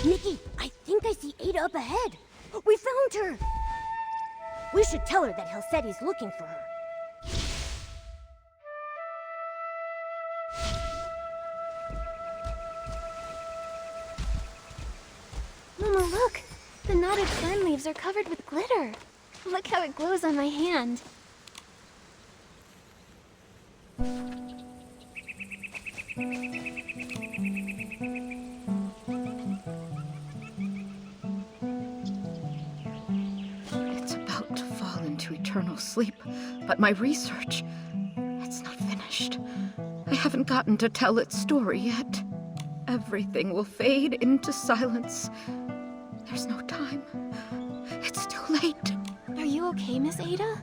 Nikki, I think I see Ada up ahead. We found her! We should tell her that Halseti's looking for her. Mama, look! The knotted fern leaves are covered with glitter. Look how it glows on my hand. It's about to fall into eternal sleep, but my research, it's not finished. I haven't gotten to tell its story yet. Everything will fade into silence. There's no time. It's too late. Are you okay, Miss Ada?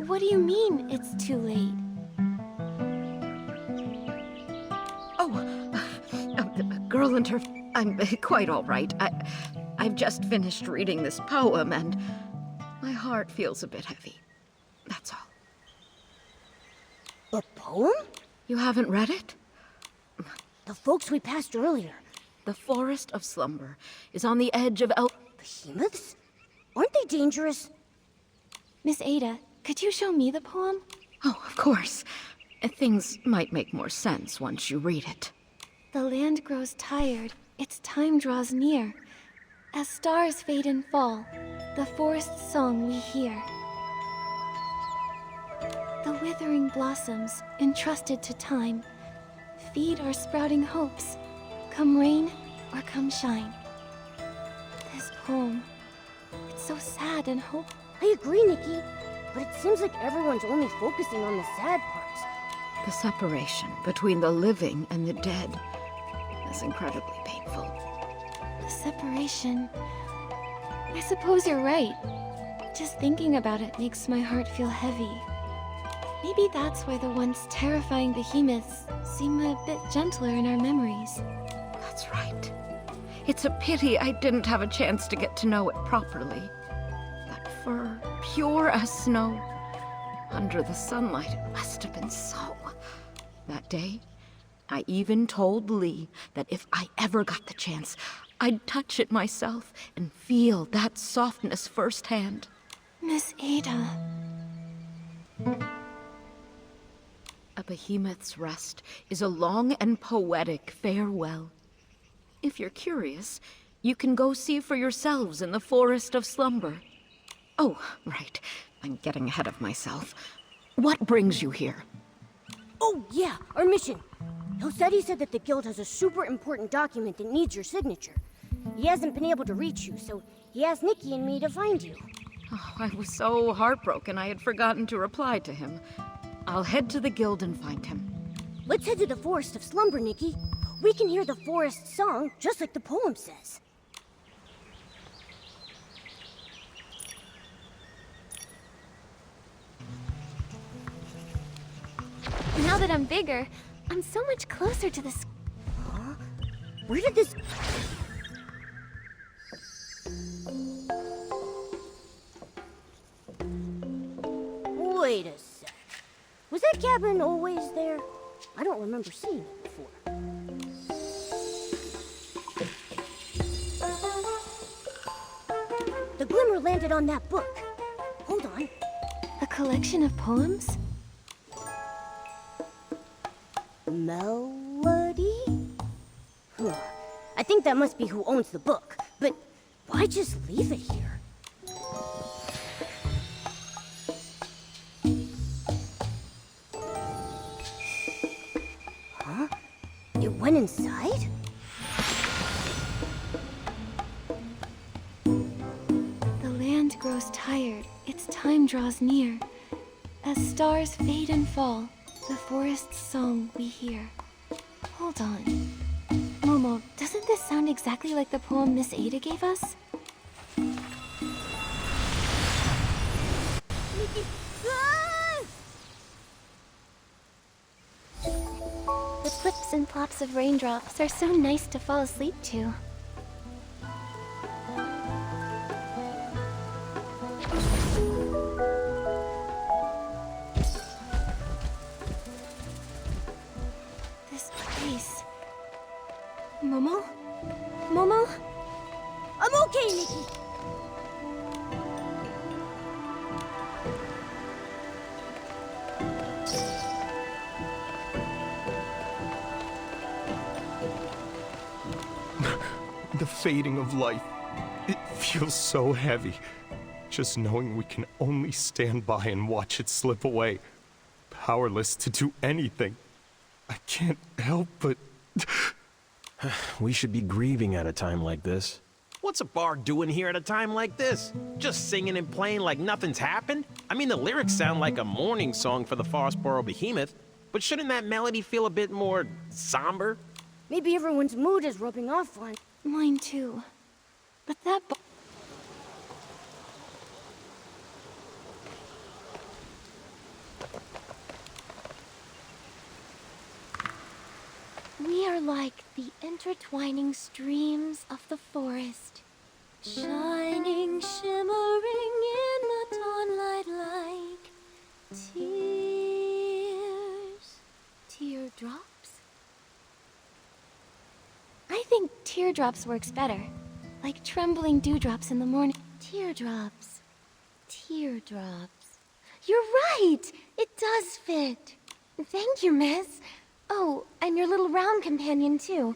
What do you mean, it's too late? The girl and her... I'm quite all right. I've just finished reading this poem, and my heart feels a bit heavy. That's all. A poem? You haven't read it? The folks we passed earlier. The Forest of Slumber is on the edge of Behemoths? Aren't they dangerous? Miss Ada, could you show me the poem? Oh, of course. Things might make more sense once you read it. The land grows tired, its time draws near. As stars fade and fall, the forest's song we hear. The withering blossoms, entrusted to time, feed our sprouting hopes, come rain or come shine. This poem, it's so sad and hope. I agree, Nikki, but it seems like everyone's only focusing on the sad parts. The separation between the living and the dead is incredibly painful. The separation... I suppose you're right. Just thinking about it makes my heart feel heavy. Maybe that's why the once terrifying behemoths seem a bit gentler in our memories. That's right. It's a pity I didn't have a chance to get to know it properly. That fur, pure as snow. Under the sunlight, it must have been so. That day, I even told Lee that if I ever got the chance, I'd touch it myself and feel that softness firsthand. Miss Ada... A behemoth's rest is a long and poetic farewell. If you're curious, you can go see for yourselves in the Forest of Slumber. Oh, right. I'm getting ahead of myself. What brings you here? Oh, yeah, our mission. Halseti said that the guild has a super important document that needs your signature. He hasn't been able to reach you, so he asked Nikki and me to find you. Oh, I was so heartbroken I had forgotten to reply to him. I'll head to the guild and find him. Let's head to the Forest of Slumber, Nikki. We can hear the forest song just like the poem says. Now that I'm bigger, I'm so much closer to this. Huh? Where did this... Wait a sec. Was that cabin always there? I don't remember seeing it before. The glimmer landed on that book. Hold on. A collection of poems? Melody? Huh. I think that must be who owns the book, but why just leave it here? Huh? It went inside? The land grows tired, its time draws near. As stars fade and fall, the forest's song we hear. Hold on. Momo, doesn't this sound exactly like the poem Miss Ada gave us? Nikki! Ah! The plips and plops of raindrops are so nice to fall asleep to. This place... Momo? Momo? the fading of life. It feels so heavy, just knowing we can only stand by and watch it slip away, powerless to do anything. I can't help but... We should be grieving at a time like this. What's a bard doing here at a time like this? Just singing and playing like nothing's happened? I mean, the lyrics sound like a mourning song for the Frostboro behemoth, but shouldn't that melody feel a bit more somber? Maybe everyone's mood is rubbing off on... Mine too. But that We are like the intertwining streams of the forest, shining, shimmering in the dawnlight like tears. Teardrops? I think teardrops works better. Like trembling dewdrops in the morning. Teardrops. Teardrops. You're right! It does fit. Thank you, miss. Oh, and your little round companion, too.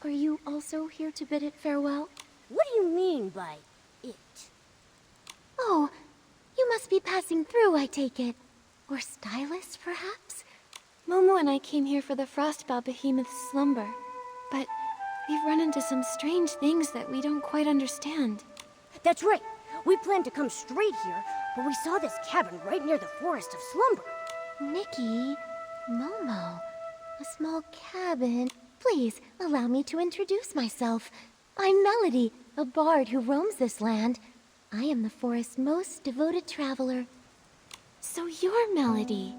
Are you also here to bid it farewell? What do you mean by it? Oh, you must be passing through, I take it. Or stylist, perhaps? Momo and I came here for the Frostbow Behemoth's slumber. But we've run into some strange things that we don't quite understand. That's right. We planned to come straight here, but we saw this cabin right near the Forest of Slumber. Nikki, Momo, a small cabin. Please, allow me to introduce myself. I'm Melody, a bard who roams this land. I am the forest's most devoted traveler. So you're Melody.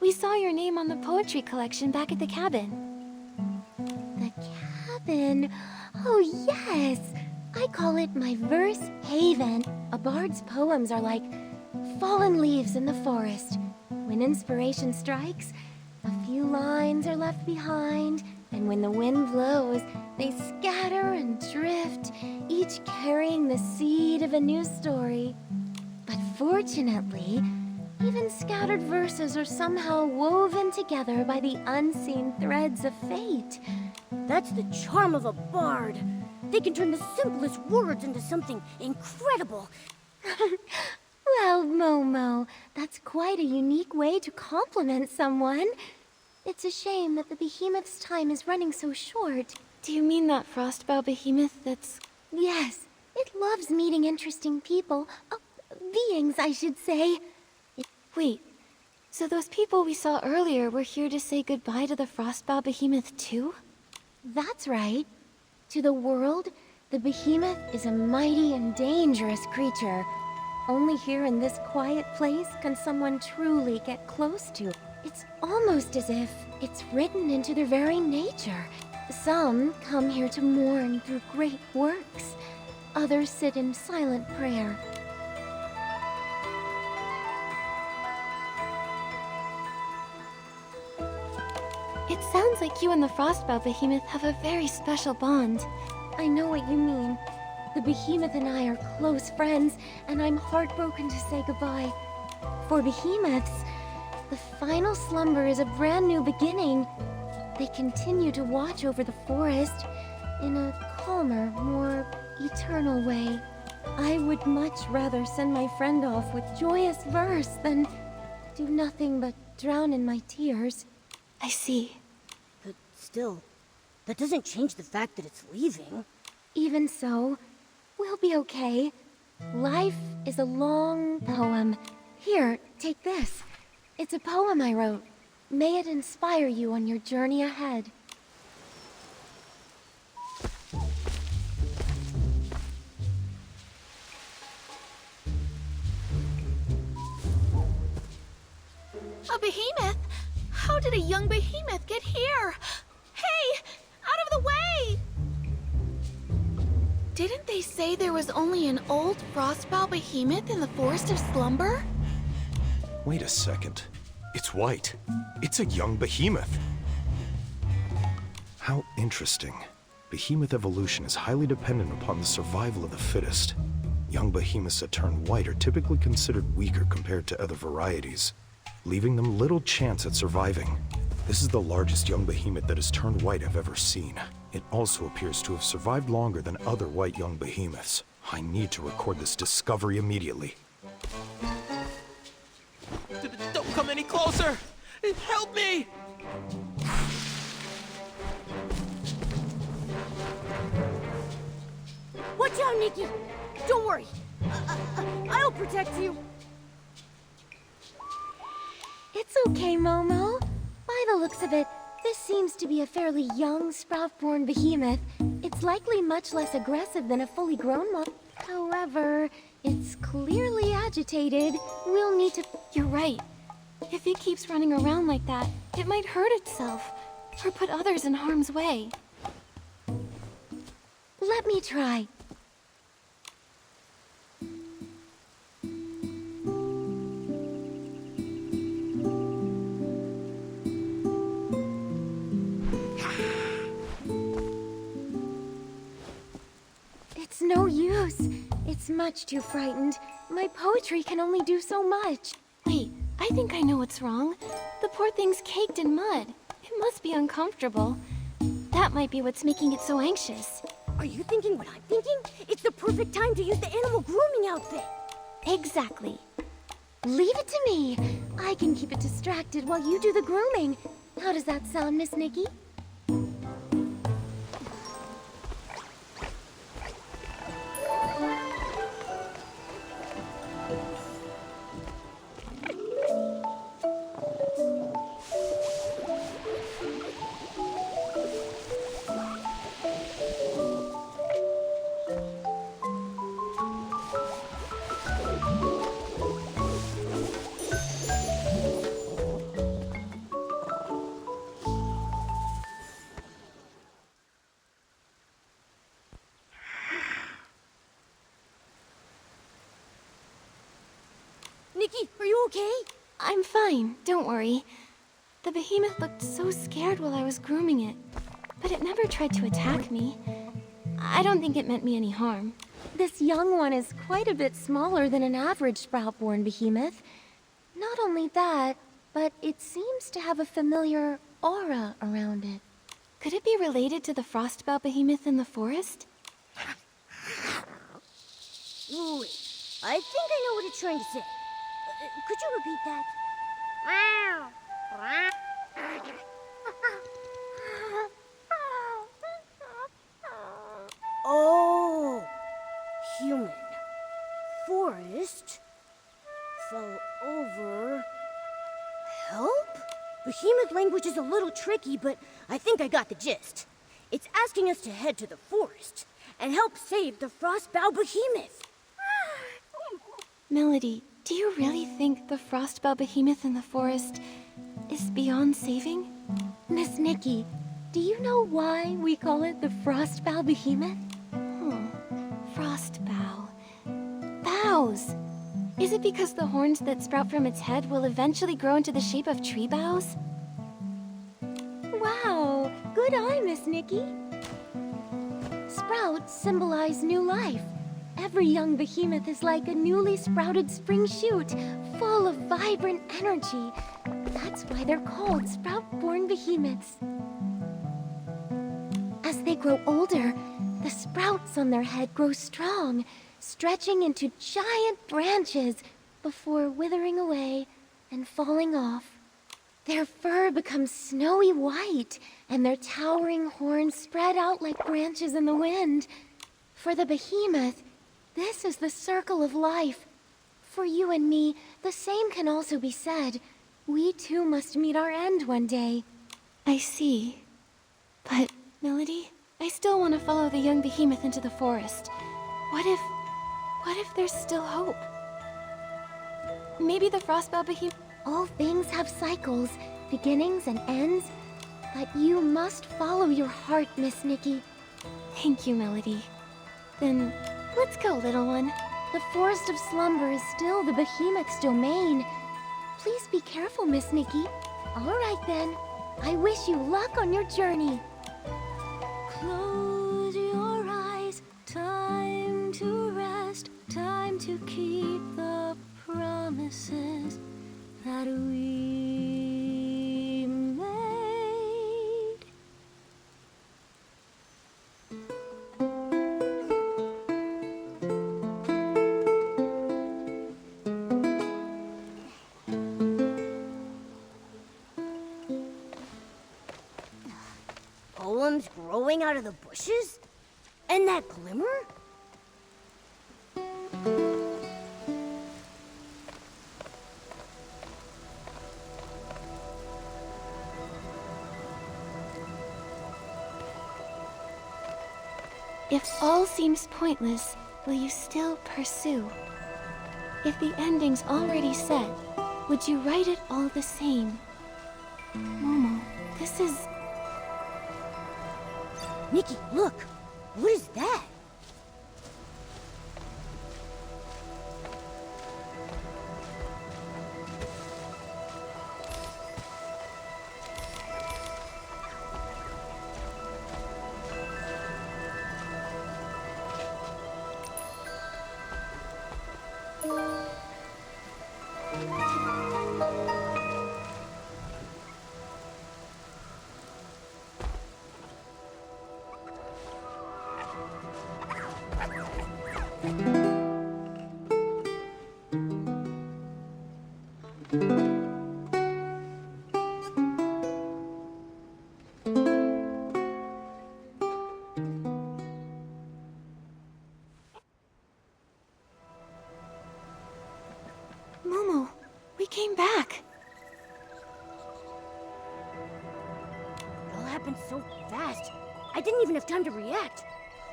We saw your name on the poetry collection back at the cabin. The cabin? Oh, yes! I call it my verse haven. A bard's poems are like fallen leaves in the forest. When inspiration strikes, a few lines are left behind, and when the wind blows, they scatter and drift, each carrying the seed of a new story. But fortunately, even scattered verses are somehow woven together by the unseen threads of fate. That's the charm of a bard. They can turn the simplest words into something incredible. Well, Momo, that's quite a unique way to compliment someone. It's a shame that the behemoth's time is running so short. Do you mean that Frostbow behemoth that's... Yes, it loves meeting interesting people. Oh, beings, I should say. Wait, so those people we saw earlier were here to say goodbye to the Frostbow behemoth too? That's right. To the world, the behemoth is a mighty and dangerous creature. Only here in this quiet place can someone truly get close to it. It's almost as if it's written into their very nature. Some come here to mourn through great works. Others sit in silent prayer. It sounds like you and the Frostbow behemoth have a very special bond. I know what you mean. The behemoth and I are close friends, and I'm heartbroken to say goodbye. For behemoths, the final slumber is a brand new beginning. They continue to watch over the forest in a calmer, more eternal way. I would much rather send my friend off with joyous verse than do nothing but drown in my tears. I see. But still, that doesn't change the fact that it's leaving. Even so, we'll be okay. Life is a long poem. Here, take this. It's a poem I wrote. May it inspire you on your journey ahead. A behemoth? How did a young behemoth get here? Hey! Out of the way! Didn't they say there was only an old frostbow behemoth in the Forest of Slumber? Wait a second. It's white. It's a young behemoth. How interesting. Behemoth evolution is highly dependent upon the survival of the fittest. Young behemoths that turn white are typically considered weaker compared to other varieties, leaving them little chance at surviving. This is the largest young behemoth that has turned white I've ever seen. It also appears to have survived longer than other white young behemoths. I need to record this discovery immediately. Don't come any closer! Help me! Watch out, Nikki! Don't worry. I'll protect you. It's okay, Momo. By the looks of it, this seems to be a fairly young, sprout-born behemoth. It's likely much less aggressive than a fully grown one. However, it's clearly agitated. We'll need to... You're right. If it keeps running around like that, it might hurt itself, or put others in harm's way. Let me try. It's no use. It's much too frightened. My poetry can only do so much. Wait, I think I know what's wrong. The poor thing's caked in mud. It must be uncomfortable. That might be what's making it so anxious. Are you thinking what I'm thinking? It's the perfect time to use the animal grooming outfit. Exactly. Leave it to me. I can keep it distracted while you do the grooming. How does that sound, Miss Nikki? Nikki, are you okay? I'm fine, don't worry. The behemoth looked so scared while I was grooming it, but it never tried to attack me. I don't think it meant me any harm. This young one is quite a bit smaller than an average sprout-born behemoth. Not only that, but it seems to have a familiar aura around it. Could it be related to the frostbow behemoth in the forest? Wait, I think I know what it's trying to say. Could you repeat that? Oh, human. Forest. Fell over. Help? Behemoth language is a little tricky, but I think I got the gist. It's asking us to head to the forest and help save the frostbow behemoth. Melody, do you really think the frostbow behemoth in the forest is beyond saving? Miss Nikki, do you know why we call it the frostbow behemoth? Frostbow. Boughs! Is it because the horns that sprout from its head will eventually grow into the shape of tree boughs? Wow! Good eye, Miss Nikki! Sprouts symbolize new life. Every young behemoth is like a newly sprouted spring shoot, full of vibrant energy. That's why they're called sprout-born behemoths. As they grow older, the sprouts on their head grow strong, stretching into giant branches before withering away and falling off. Their fur becomes snowy white, and their towering horns spread out like branches in the wind. For the behemoth, this is the circle of life. For you and me, the same can also be said. We too must meet our end one day. I see. But, Melody, I still want to follow the young behemoth into the forest. What if there's still hope? Maybe the frostbow behemoth... All things have cycles, beginnings and ends. But you must follow your heart, Miss Nikki. Thank you, Melody. Then, let's go, little one. The Forest of Slumber is still the behemoth's domain. Please be careful, Miss Nikki. All right, then. I wish you luck on your journey. Close your eyes. Time to rest. Time to keep the promises that we made. columns growing out of the bushes? And that glimmer? If all seems pointless, will you still pursue? If the ending's already set, would you write it all the same? Momo, this is... Nikki, look! What is that? Momo, we came back. It all happened so fast. I didn't even have time to react.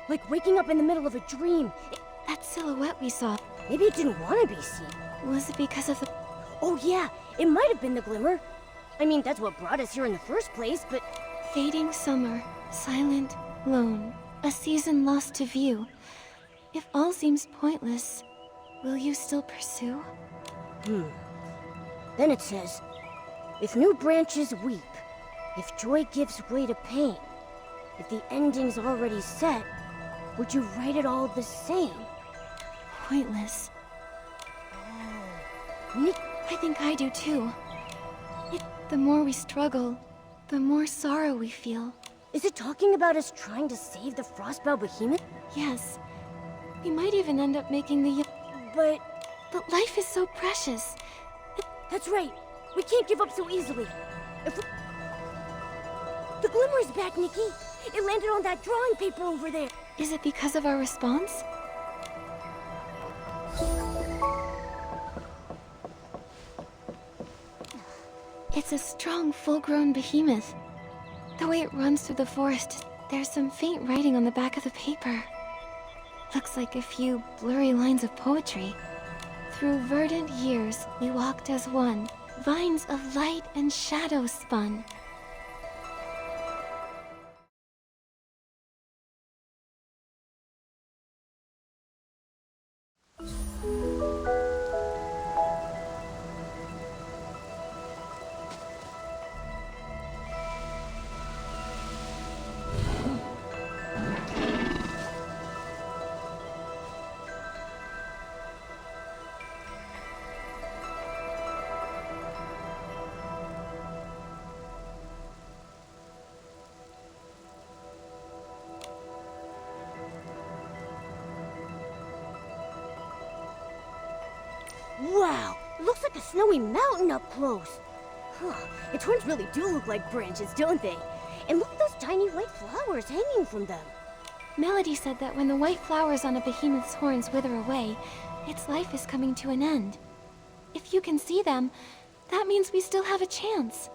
Like waking up in the middle of a dream. That silhouette we saw, Maybe it didn't want to be seen. was it because of the... Oh yeah, it might have been the glimmer. I mean, that's what brought us here in the first place, but... Fading summer, silent, lone, a season lost to view. If all seems pointless, will you still pursue? Then it says, if new branches weep, if joy gives way to pain, if the ending's already set, would you write it all the same? Pointless. Nick, I think I do too. The more we struggle, the more sorrow we feel. is it talking about us trying to save the Frostbow Behemoth? Yes, we might even end up making the... But But life is so precious. that's right. We can't give up so easily. If we... The glimmer is back, Nikki. It landed on that drawing paper over there. Is it because of our response? It's a strong, full-grown behemoth. The way it runs through the forest, there's some faint writing on the back of the paper. Looks like a few blurry lines of poetry. Through verdant years, we walked as one. Vines of light and shadow spun. Wow, it looks like a snowy mountain up close. Its horns really do look like branches, don't they? And look at those tiny white flowers hanging from them. Melody said that when the white flowers on a behemoth's horns wither away, its life is coming to an end. If you can see them, that means we still have a chance.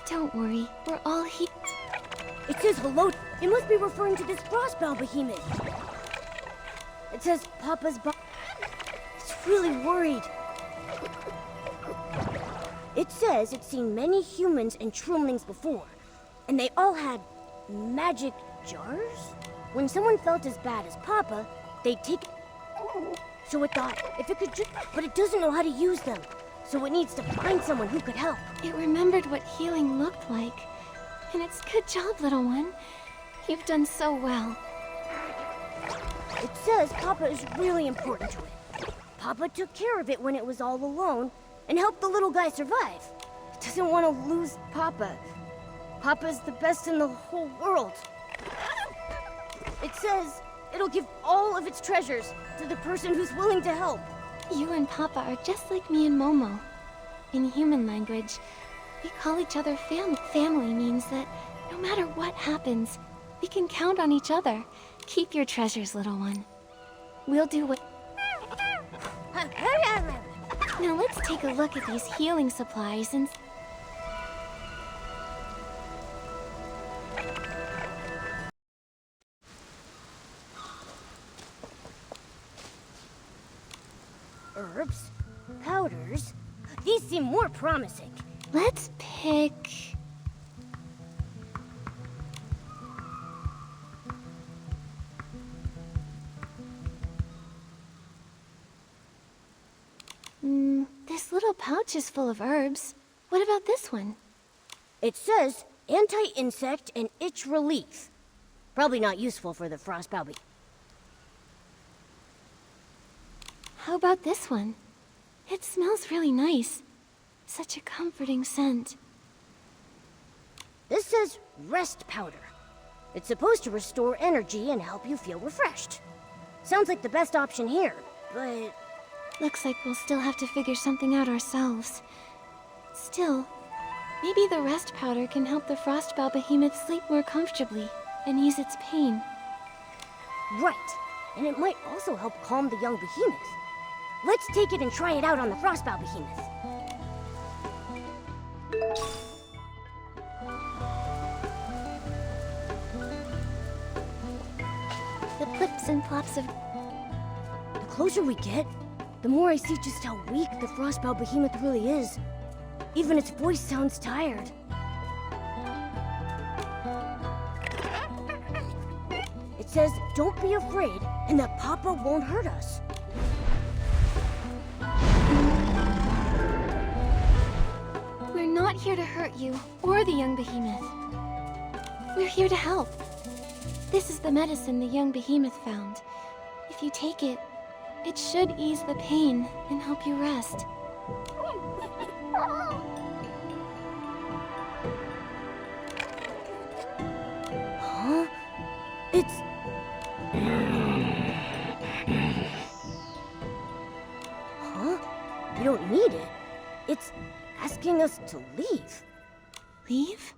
Don't worry, we're all here. It says hello. It must be referring to this Frostbow Behemoth. It says Papa's It's really worried. It says it's seen many humans and Troomlings before, and they all had magic jars? When someone felt as bad as Papa, they'd take it. So it thought, if it could just... But it doesn't know how to use them, so it needs to find someone who could help. It remembered what healing looked like. And it's good job, little one. You've done so well. It says Papa is really important to it. Papa took care of it when it was all alone and helped the little guy survive. It doesn't want to lose Papa. Papa's the best in the whole world. It says it'll give all of its treasures to the person who's willing to help. You and Papa are just like me and Momo. In human language, we call each other family. Family means that no matter what happens, we can count on each other. Keep your treasures, little one. We'll do what... Now let's take a look at these healing supplies and... Herbs, powders. These seem more promising. Let's pick... This little pouch is full of herbs. What about this one? It says anti-insect and itch relief. Probably not useful for the frost baby. How about this one? It smells really nice. Such a comforting scent. This says rest powder. It's supposed to restore energy and help you feel refreshed. Sounds like the best option here, but... Looks like we'll still have to figure something out ourselves. Still, maybe the rest powder can help the Frostbow behemoth sleep more comfortably and ease its pain. Right, and it might also help calm the young behemoth. Let's take it and try it out on the Frostbow behemoth. The plips and plops of... The closer we get, the more I see just how weak the Frostbow behemoth really is. Even its voice sounds tired. It says, don't be afraid, and that Papa won't hurt us. We're not here to hurt you, or the young behemoth. We're here to help. This is the medicine the young behemoth found. If you take it, it should ease the pain and help you rest. Huh? It's... Huh? We don't need it. It's asking us to leave. Leave?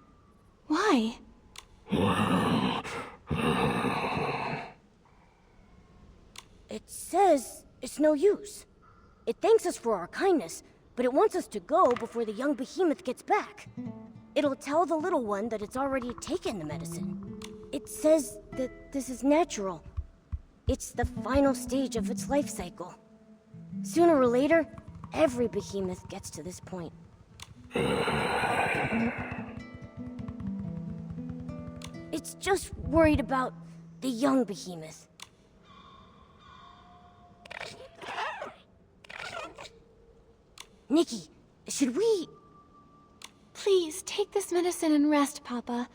Why? It says it's no use. It thanks us for our kindness, but it wants us to go before the young behemoth gets back. It'll tell the little one that it's already taken the medicine. It says that this is natural. It's the final stage of its life cycle. Sooner or later, every behemoth gets to this point. It's just worried about the young behemoth. Nikki, should we... Please, take this medicine and rest, Papa.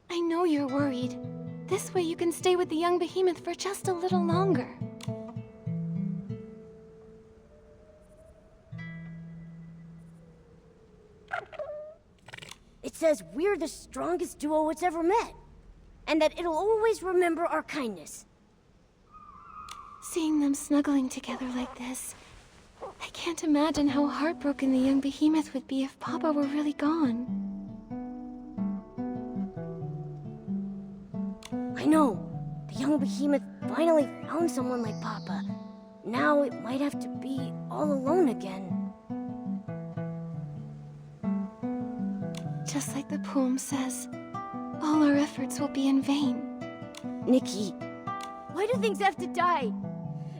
I know you're worried. This way you can stay with the young behemoth for just a little longer. It says we're the strongest duo it's ever met. And that it'll always remember our kindness. Seeing them snuggling together like this, I can't imagine how heartbroken the young behemoth would be if Papa were really gone. I know. The young behemoth finally found someone like Papa. Now it might have to be all alone again. Just like the poem says, all our efforts will be in vain. Nikki, why do things have to die?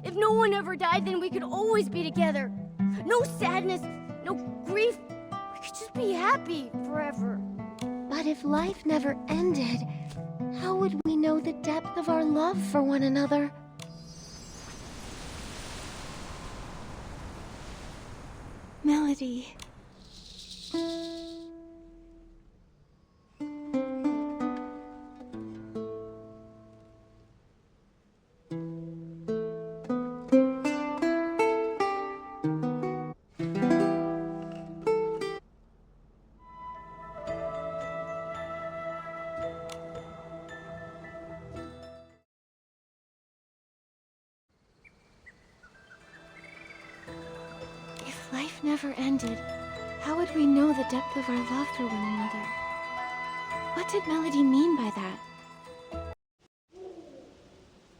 If no one ever died, then we could always be together. No sadness, no grief. We could just be happy forever. But if life never ended, how would we know the depth of our love for one another? Melody. life never ended, how would we know the depth of our love for one another? What did Melody mean by that?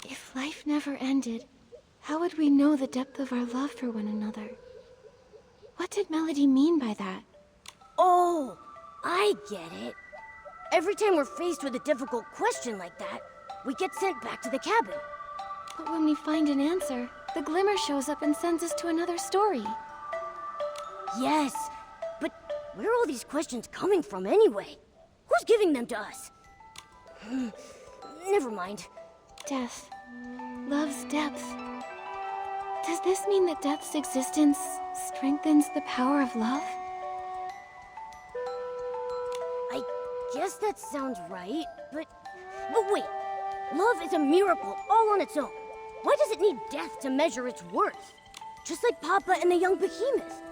If life never ended, how would we know the depth of our love for one another? What did Melody mean by that? Oh, I get it. Every time we're faced with a difficult question like that, we get sent back to the cabin. But when we find an answer, the glimmer shows up and sends us to another story. Yes, but where are all these questions coming from anyway? Who's giving them to us? Never mind. Death. Love's depth. Does this mean that death's existence strengthens the power of love? I guess that sounds right, but wait. Love is a miracle all on its own. Why does it need death to measure its worth? Just like Papa and the young behemoth.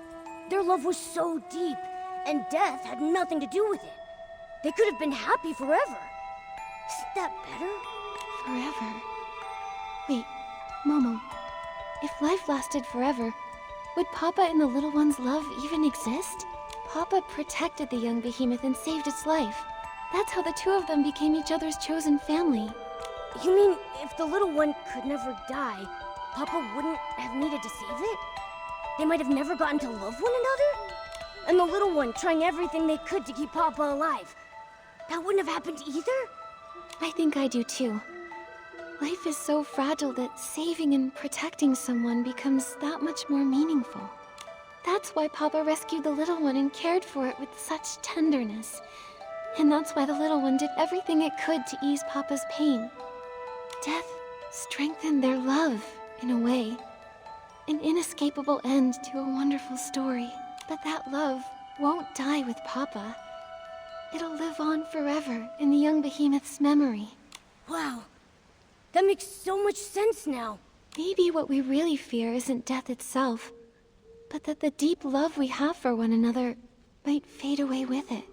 Their love was so deep, and death had nothing to do with it. They could have been happy forever. Isn't that better? Forever? Wait, Momo. If life lasted forever, would Papa and the little one's love even exist? Papa protected the young behemoth and saved its life. That's how the two of them became each other's chosen family. You mean if the little one could never die, Papa wouldn't have needed to save it? They might have never gotten to love one another? And the little one trying everything they could to keep Papa alive. That wouldn't have happened either? I think I do too. Life is so fragile that saving and protecting someone becomes that much more meaningful. That's why Papa rescued the little one and cared for it with such tenderness. And that's why the little one did everything it could to ease Papa's pain. Death strengthened their love, in a way. An inescapable end to a wonderful story. But that love won't die with Papa. It'll live on forever in the young behemoth's memory. Wow. That makes so much sense now. Maybe what we really fear isn't death itself, but that the deep love we have for one another might fade away with it.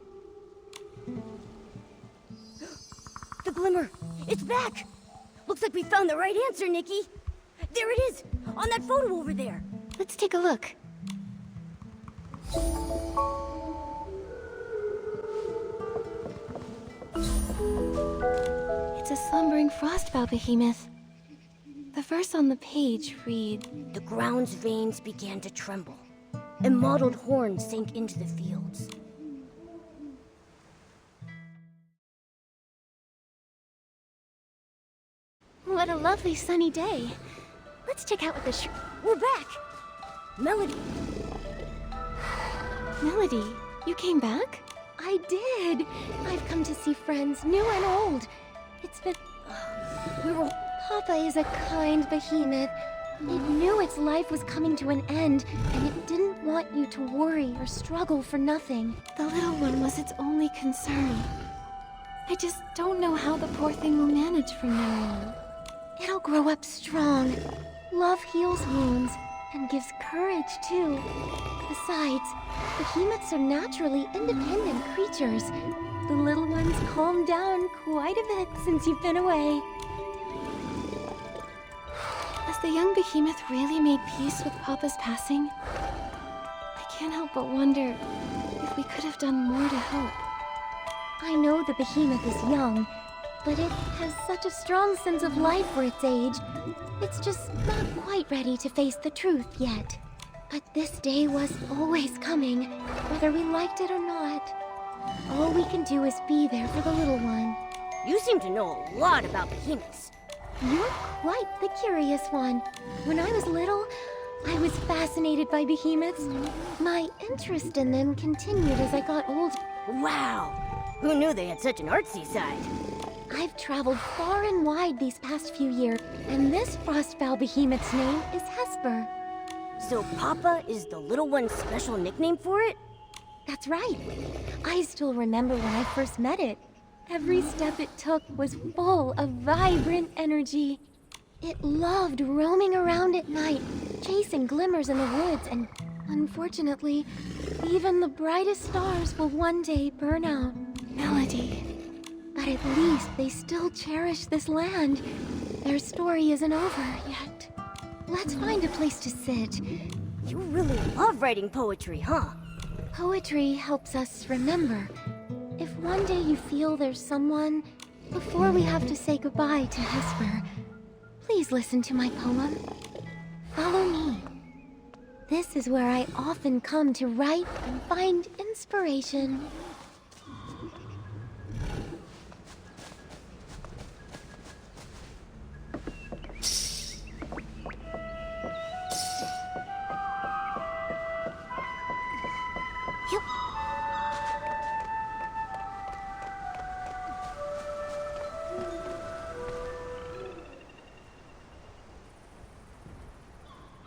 The glimmer. It's back. Looks like we found the right answer, Nikki. There it is, on that photo over there. Let's take a look. It's a slumbering frostbow behemoth. The verse on the page reads, The ground's veins began to tremble, and mottled horns sank into the fields. What a lovely sunny day. Let's check out what the We're back! Melody. Melody, you came back? I did. I've come to see friends, new and old. It's been... We were... Papa is a kind behemoth. It knew its life was coming to an end, and it didn't want you to worry or struggle for nothing. The little one was its only concern. I just don't know how the poor thing will manage from now on. It'll grow up strong. Love heals wounds, and gives courage, too. Besides, behemoths are naturally independent creatures. The little one's calmed down quite a bit since you've been away. Has the young behemoth really made peace with Papa's passing? I can't help but wonder if we could have done more to help. I know the behemoth is young, but it has such a strong sense of life for its age. It's just not quite ready to face the truth yet. But this day was always coming, whether we liked it or not. All we can do is be there for the little one. You seem to know a lot about behemoths. You're quite the curious one. When I was little, I was fascinated by behemoths. My interest in them continued as I got older. Wow! Who knew they had such an artsy side? I've traveled far and wide these past few years, and this frostbow behemoth's name is Hesper. So Papa is the little one's special nickname for it? That's right. I still remember when I first met it. Every step it took was full of vibrant energy. It loved roaming around at night, chasing glimmers in the woods, and unfortunately, even the brightest stars will one day burn out. Melody. But at least they still cherish this land. Their story isn't over yet. Let's find a place to sit. You really love writing poetry, huh? Poetry helps us remember. If one day you feel there's someone, before we have to say goodbye to Hesper, please listen to my poem. Follow me. This is where I often come to write and find inspiration. Yep.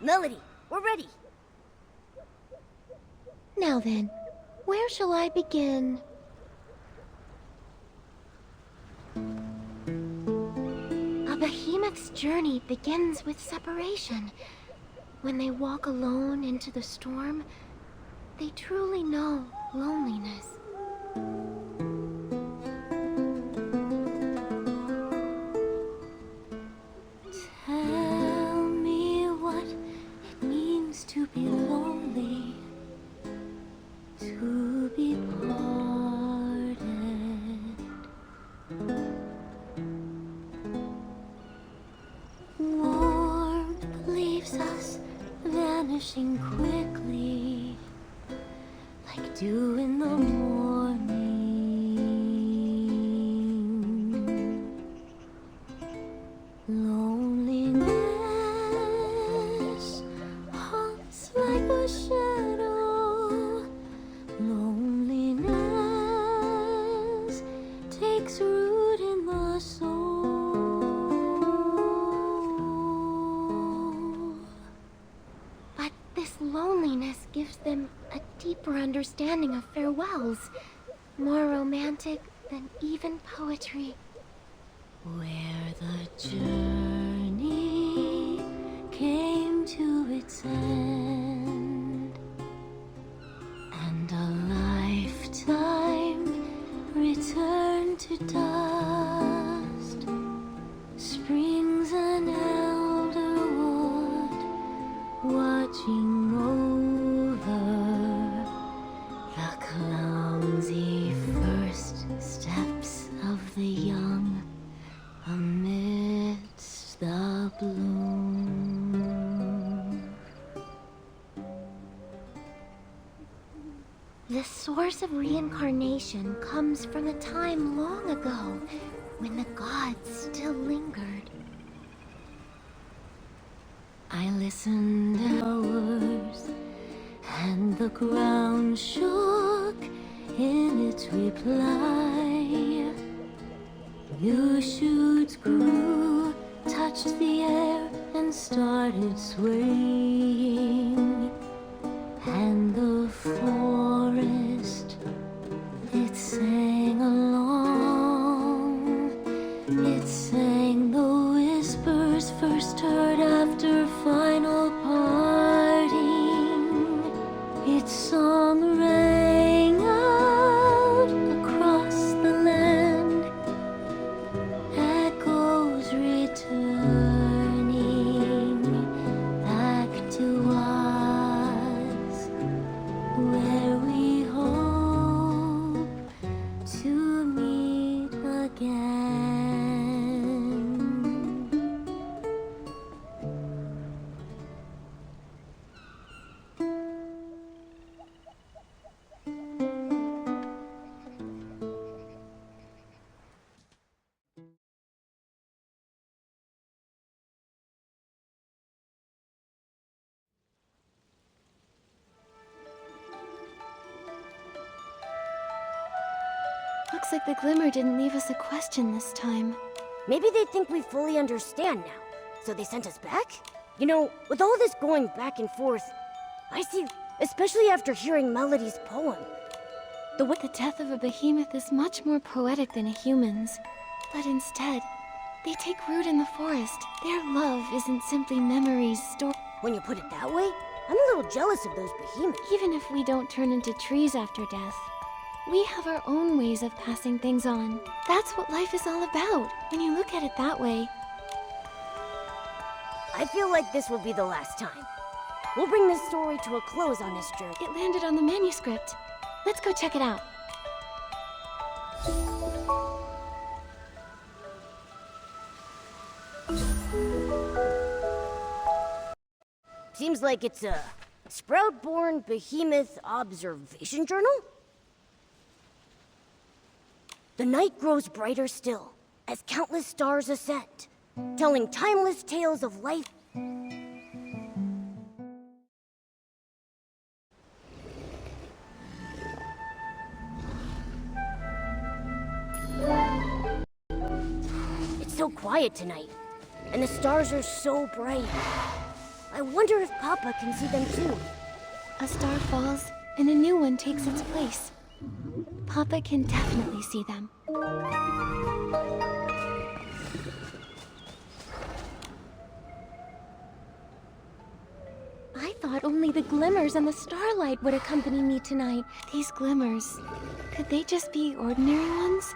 Melody, we're ready. Now then, where shall I begin? A behemoth's journey begins with separation. When they walk alone into the storm, they truly know loneliness. Tell me what it means to be lonely, to be parted. Warmth leaves us vanishing quickly, like dew in the morning. Loneliness haunts like a shadow. Loneliness takes root in the soul. But this loneliness gives them a deeper understanding of farewells, more romantic than even poetry. Where the journey came to its end, and a lifetime returned to dust, springs an elder wood, watching over the clumsy first steps of the young amidst the bloom. The source of reincarnation comes from a time long ago when the gods still lingered. I listened hours, and the ground shook in its reply. New shoots grew, touched the air, and started swaying. And the forest, it sang along. It sang the whispers first heard after final parting. Its song rang out across the land, echoes returning back to us, where we hope to meet again. Looks like the glimmer didn't leave us a question this time. Maybe they think we fully understand now, so they sent us back? You know, with all this going back and forth, I see, especially after hearing Melody's poem. The death of a behemoth is much more poetic than a human's. But instead, they take root in the forest. Their love isn't simply memories stored. When you put it that way, I'm a little jealous of those behemoths. Even if we don't turn into trees after death, we have our own ways of passing things on. That's what life is all about, when you look at it that way. I feel like this will be the last time. We'll bring this story to a close on this journey. It landed on the manuscript. Let's go check it out. Seems like it's a Sprout-born Behemoth observation journal? The night grows brighter still, as countless stars ascend, telling timeless tales of life. It's so quiet tonight, and the stars are so bright. I wonder if Papa can see them too. A star falls, and a new one takes its place. Papa can definitely see them. I thought only the glimmers and the starlight would accompany me tonight. These glimmers, could they just be ordinary ones?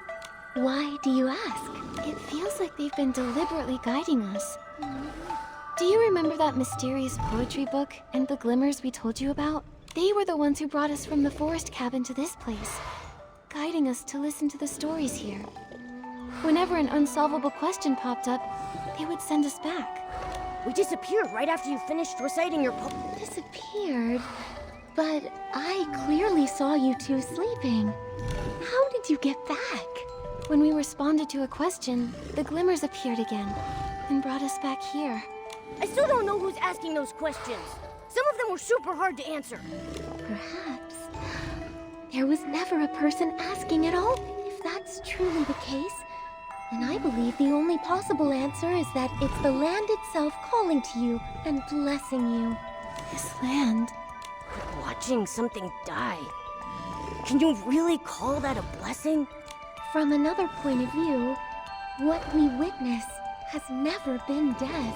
Why do you ask? It feels like they've been deliberately guiding us. Do you remember that mysterious poetry book and the glimmers we told you about? They were the ones who brought us from the forest cabin to this place, guiding us to listen to the stories here. Whenever an unsolvable question popped up, they would send us back. We disappeared right after you finished reciting your poem. Disappeared? But I clearly saw you two sleeping. How did you get back? When we responded to a question, the glimmers appeared again and brought us back here. I still don't know who's asking those questions. Some of them were super hard to answer. Perhaps there was never a person asking at all. If that's truly the case, then I believe the only possible answer is that it's the land itself calling to you and blessing you. This land. Like watching something die. Can you really call that a blessing? From another point of view, what we witness has never been death.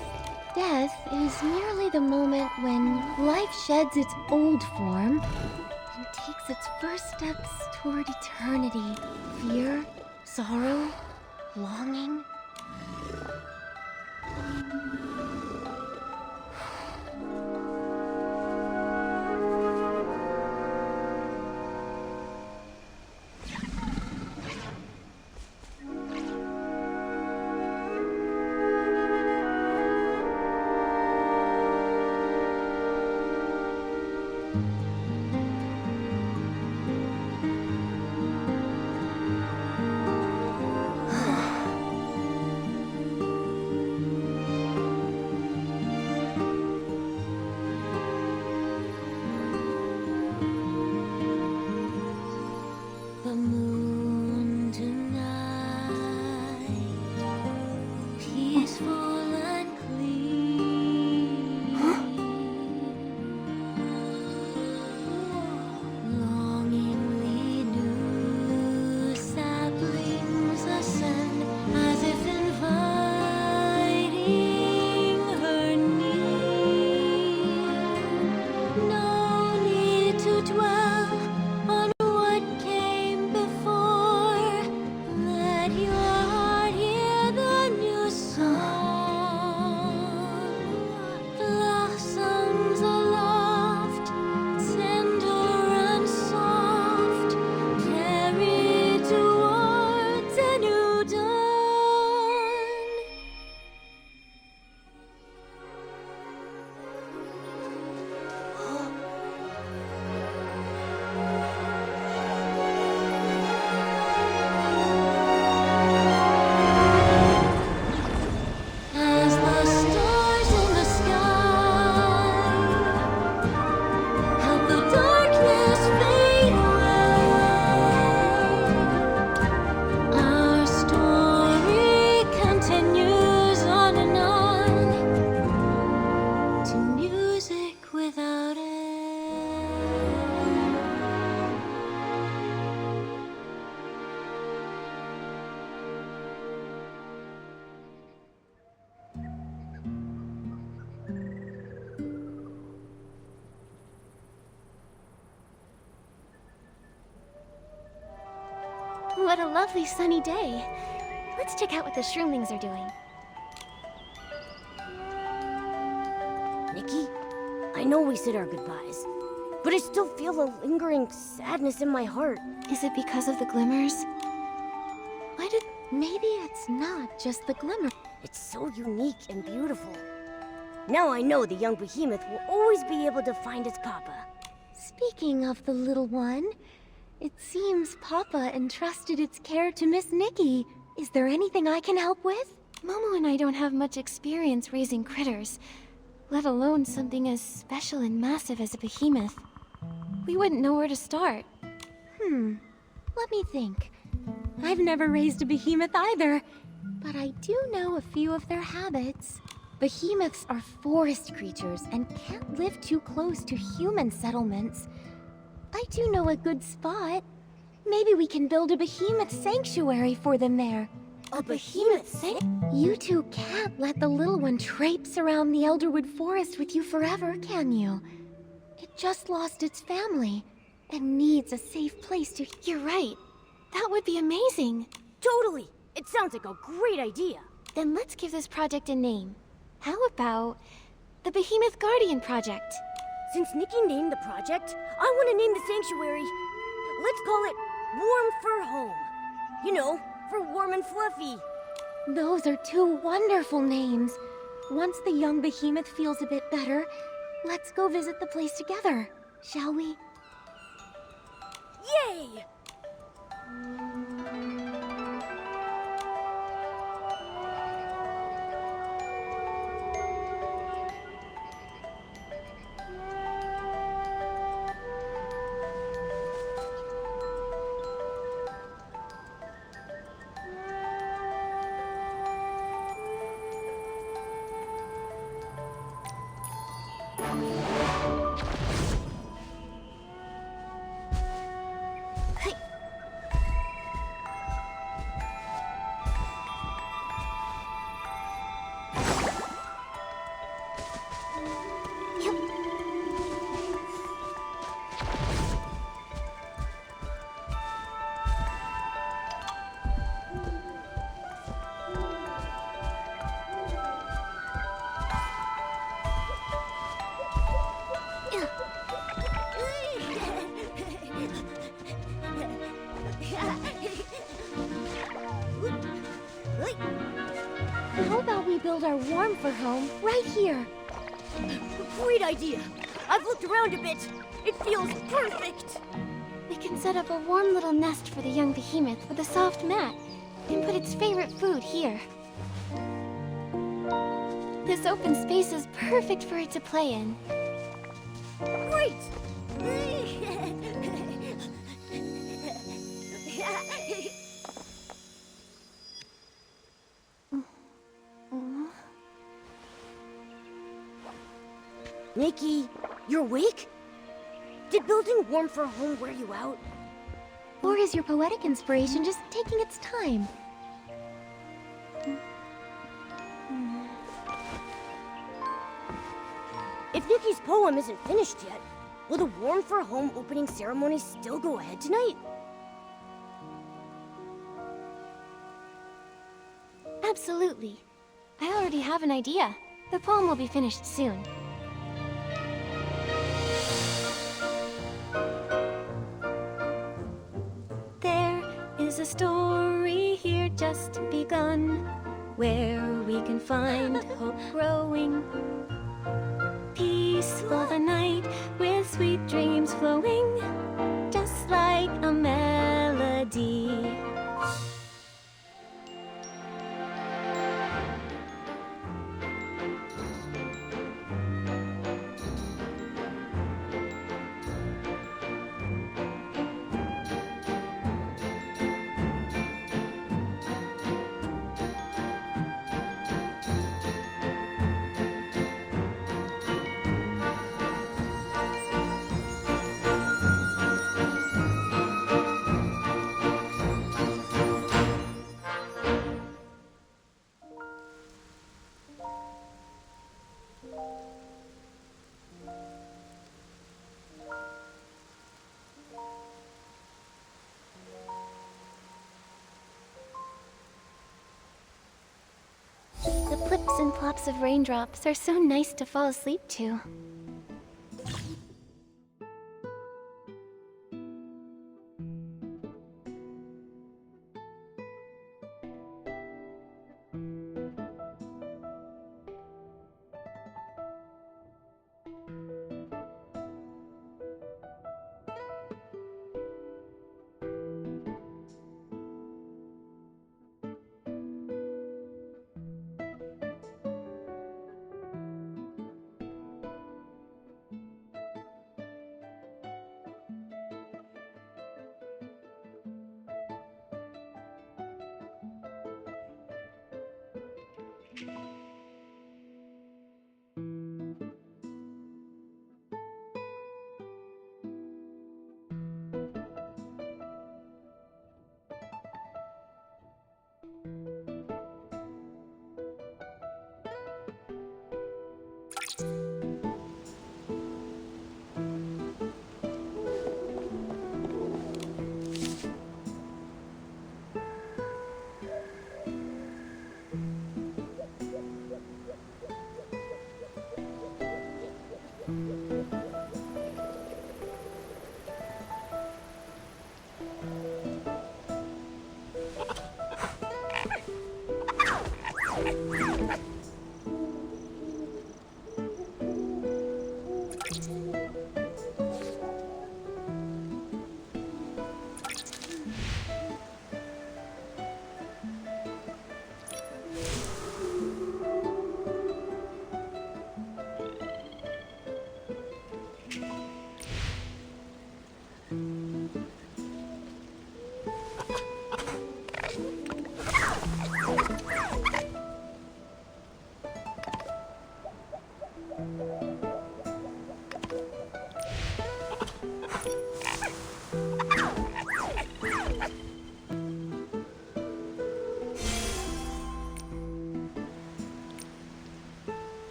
Death is merely the moment when life sheds its old form and takes its first steps toward eternity. Fear, sorrow, longing. The moon tonight, peaceful and clear. Longingly new saplings ascend as if inviting her near. No need to dwell on what came before. Let your heart hear the new song. Blossoms aloft, tender and soft, carried towards a new dawn. As the stars in the sky help the darkness fade away, our story continues on and on to music without end. What a lovely sunny day. Let's check out what the shroomlings are doing. Nikki, I I know we said our goodbyes, but I still feel a lingering sadness in my heart. Is it because of the glimmers? Why did... Maybe it's not just the glimmer. It's so unique and beautiful. Now I know the young behemoth will always be able to find its papa. Speaking of the little one, it seems Papa entrusted its care to Miss Nikki. Is there anything I can help with? Momo and I don't have much experience raising critters, let alone something as special and massive as a behemoth. We wouldn't know where to start. Let me think. I've never raised a behemoth either, but I do know a few of their habits. Behemoths are forest creatures and can't live too close to human settlements. I do know a good spot. Maybe we can build a behemoth sanctuary for them there. A behemoth You two can't let the little one traipse around the Elderwood Forest with you forever, can you? It just lost its family and needs a safe place to... You're right. That would be amazing. Totally! It sounds like a great idea. Then let's give this project a name. How about the Behemoth Guardian Project? Since Nikki named the project, I want to name the sanctuary. Let's call it Warm Fur Home. You know, for warm and fluffy. Those are two wonderful names. Once the young behemoth feels a bit better, let's go visit the place together, shall we? Yay! How about we build our warm fur home right here? Great idea! I've looked around a bit. It feels perfect! We can set up a warm little nest for the young behemoth with a soft mat and put its favorite food here. This open space is perfect for it to play in. Great! Nikki, you're awake? Did building warm for home wear you out? Or is your poetic inspiration just taking its time? If Nikki's poem isn't finished yet, will the warm for home opening ceremony still go ahead tonight? Absolutely. I already have an idea. The poem will be finished soon. There is a story here just begun, where we can find hope growing. Peaceful the night with sweet dreams flowing, just like a melody. The plips and plops of raindrops are so nice to fall asleep to.